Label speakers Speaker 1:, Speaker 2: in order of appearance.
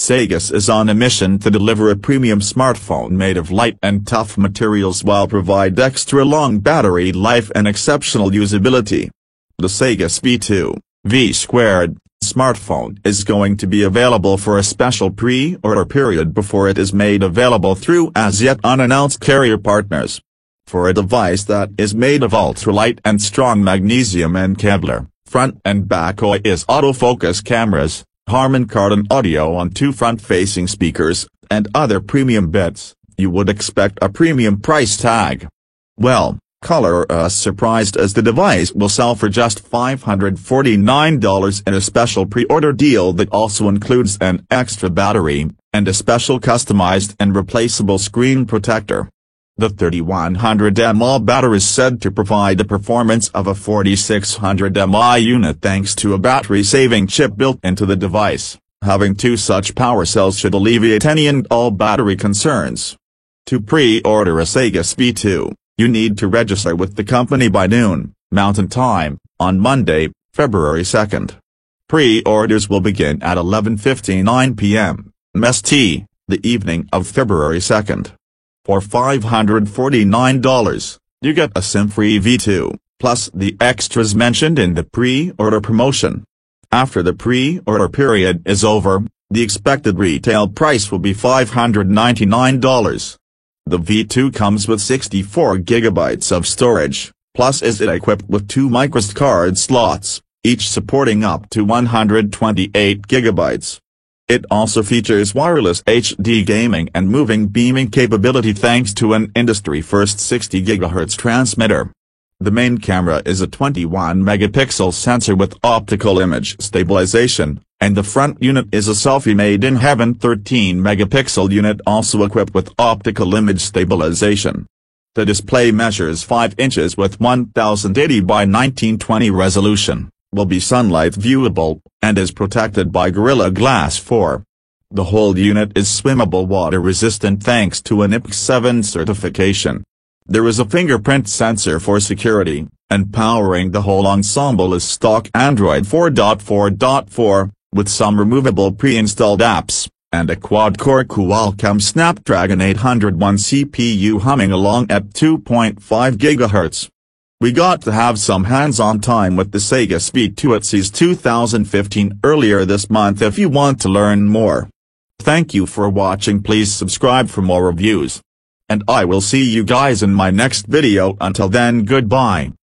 Speaker 1: Sega is on a mission to deliver a premium smartphone made of light and tough materials while provide extra long battery life and exceptional usability. The Sega V2 V2 smartphone is going to be available for a special pre-order period before it is made available through as yet unannounced carrier partners. For a device that is made of ultralight and strong magnesium and Kevlar, front and back OIS autofocus cameras, Harman Kardon audio on two front-facing speakers, and other premium bits, you would expect a premium price tag. Well, color us surprised as the device will sell for just $549 in a special pre-order deal that also includes an extra battery, and a special customized and replaceable screen protector. The 3100 mAh battery is said to provide the performance of a 4600 mAh unit thanks to a battery-saving chip built into the device. Having two such power cells should alleviate any and all battery concerns. To pre-order a Sega V2, you need to register with the company by noon, Mountain Time, on Monday, February 2nd. Pre-orders will begin at 11:59 p.m. MST, the evening of February 2nd. For $549, you get a SIM-free V2, plus the extras mentioned in the pre-order promotion. After the pre-order period is over, the expected retail price will be $599. The V2 comes with 64 GB of storage, plus is it equipped with two microSD card slots, each supporting up to 128 GB. It also features wireless HD gaming and moving beaming capability thanks to an industry-first 60 GHz transmitter. The main camera is a 21-megapixel sensor with optical image stabilization, and the front unit is a selfie-made-in-heaven 13-megapixel unit also equipped with optical image stabilization. The display measures 5 inches with 1080 by 1920 resolution, will be sunlight viewable, and is protected by Gorilla Glass 4. The whole unit is swimmable water resistant thanks to an IPX7 certification. There is a fingerprint sensor for security, and powering the whole ensemble is stock Android 4.4.4, with some removable pre-installed apps, and a quad-core Qualcomm Snapdragon 801 CPU humming along at 2.5 GHz. We got to have some hands-on time with the Sega V2 at CES 2015 earlier this month. If you want to learn more. Thank you for watching. Please subscribe for more reviews. And I will see you guys in my next video. Until then, goodbye.